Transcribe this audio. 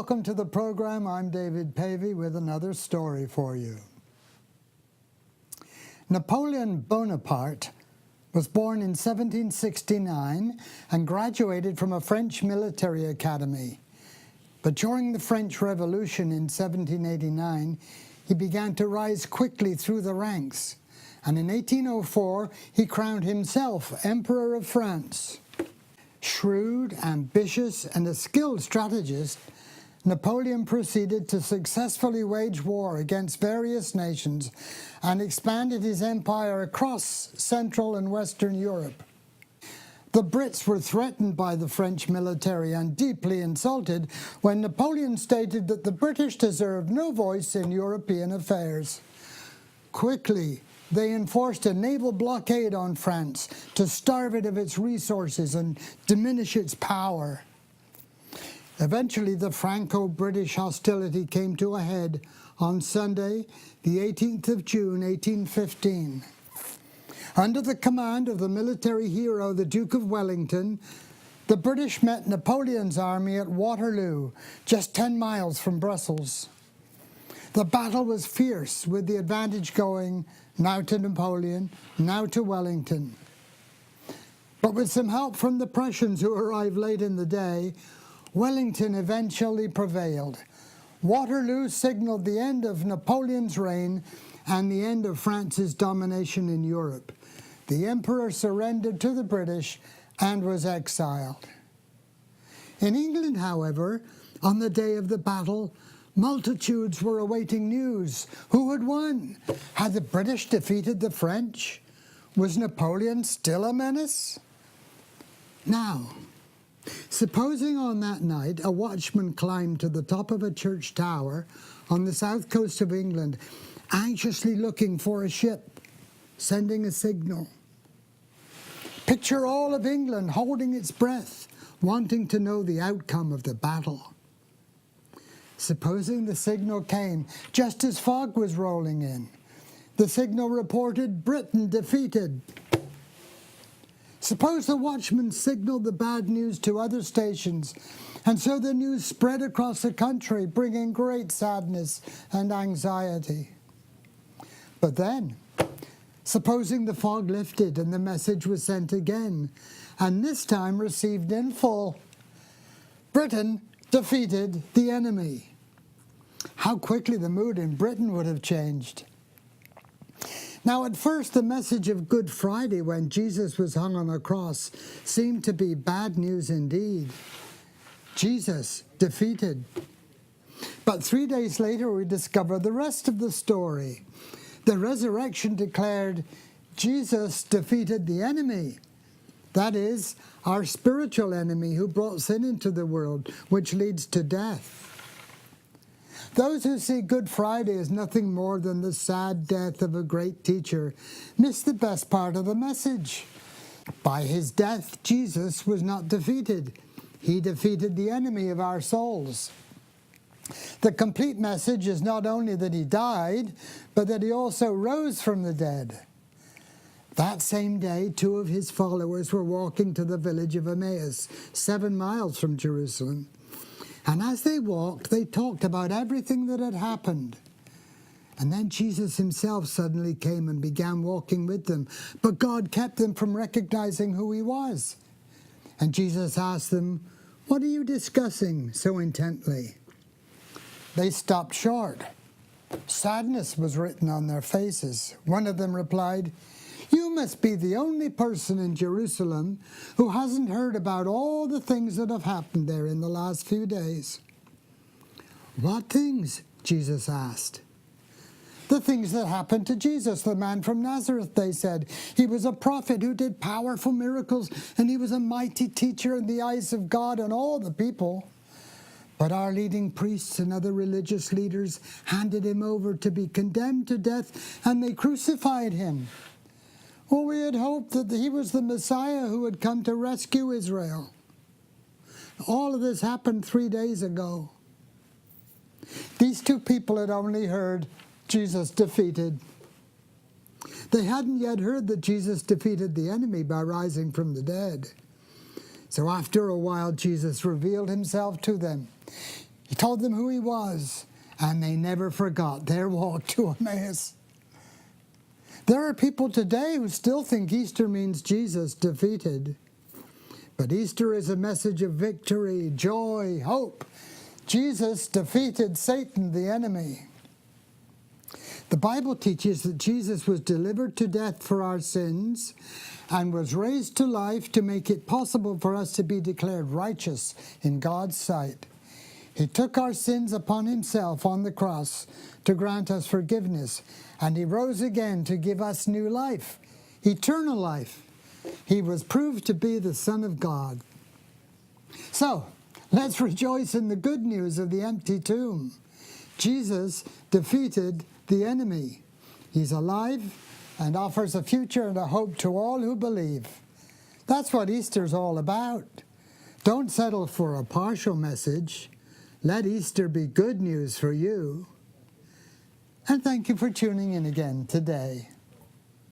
Welcome to the program. I'm David Pavey with another story for you. Napoleon Bonaparte was born in 1769 and graduated from a French military academy. But during the French Revolution in 1789, he began to rise quickly through the ranks. And in 1804, he crowned himself Emperor of France. Shrewd, ambitious, and a skilled strategist, Napoleon proceeded to successfully wage war against various nations and expanded his empire across Central and Western Europe. The Brits were threatened by the French military and deeply insulted when Napoleon stated that the British deserved no voice in European affairs. Quickly, they enforced a naval blockade on France to starve it of its resources and diminish its power. Eventually, the Franco-British hostility came to a head on Sunday, the 18th of June, 1815. Under the command of the military hero, the Duke of Wellington, the British met Napoleon's army at Waterloo, just 10 miles from Brussels. The battle was fierce, with the advantage going now to Napoleon, now to Wellington. But with some help from the Prussians, who arrived late in the day, Wellington eventually prevailed. Waterloo signaled the end of Napoleon's reign and the end of France's domination in Europe. The emperor surrendered to the British and was exiled. In England, however, on the day of the battle, multitudes were awaiting news. Who had won? Had the British defeated the French? Was Napoleon still a menace? Now, supposing on that night a watchman climbed to the top of a church tower on the south coast of England, anxiously looking for a ship, sending a signal. Picture all of England holding its breath, wanting to know the outcome of the battle. Supposing the signal came just as fog was rolling in. The signal reported Britain defeated. Suppose the watchman signaled the bad news to other stations, and so the news spread across the country, bringing great sadness and anxiety. But then, supposing the fog lifted and the message was sent again, and this time received in full: Britain defeated the enemy. How quickly the mood in Britain would have changed. Now, at first, the message of Good Friday, when Jesus was hung on a cross, seemed to be bad news indeed. Jesus defeated. But 3 days later, we discover the rest of the story. The resurrection declared Jesus defeated the enemy. That is, our spiritual enemy who brought sin into the world, which leads to death. Those who see Good Friday as nothing more than the sad death of a great teacher miss the best part of the message. By his death, Jesus was not defeated. He defeated the enemy of our souls. The complete message is not only that he died, but that he also rose from the dead. That same day, 2 of his followers were walking to the village of Emmaus, 7 miles from Jerusalem. And as they walked, they talked about everything that had happened. And then Jesus himself suddenly came and began walking with them. But God kept them from recognizing who he was. And Jesus asked them, "What are you discussing so intently?" They stopped short. Sadness was written on their faces. One of them replied, "You must be the only person in Jerusalem who hasn't heard about all the things that have happened there in the last few days." "What things?" Jesus asked. "The things that happened to Jesus, the man from Nazareth," they said. "He was a prophet who did powerful miracles, and he was a mighty teacher in the eyes of God and all the people. But our leading priests and other religious leaders handed him over to be condemned to death, and they crucified him. Well, we had hoped that he was the Messiah who had come to rescue Israel. All of this happened 3 days ago." These 2 people had only heard Jesus defeated. They hadn't yet heard that Jesus defeated the enemy by rising from the dead. So after a while, Jesus revealed himself to them. He told them who he was, and they never forgot their walk to Emmaus. There are people today who still think Easter means Jesus defeated. But Easter is a message of victory, joy, hope. Jesus defeated Satan, the enemy. The Bible teaches that Jesus was delivered to death for our sins and was raised to life to make it possible for us to be declared righteous in God's sight. He took our sins upon himself on the cross to grant us forgiveness, and he rose again to give us new life, eternal life. He was proved to be the Son of God. So, let's rejoice in the good news of the empty tomb. Jesus defeated the enemy. He's alive and offers a future and a hope to all who believe. That's what Easter's all about. Don't settle for a partial message. Let Easter be good news for you. And thank you for tuning in again today.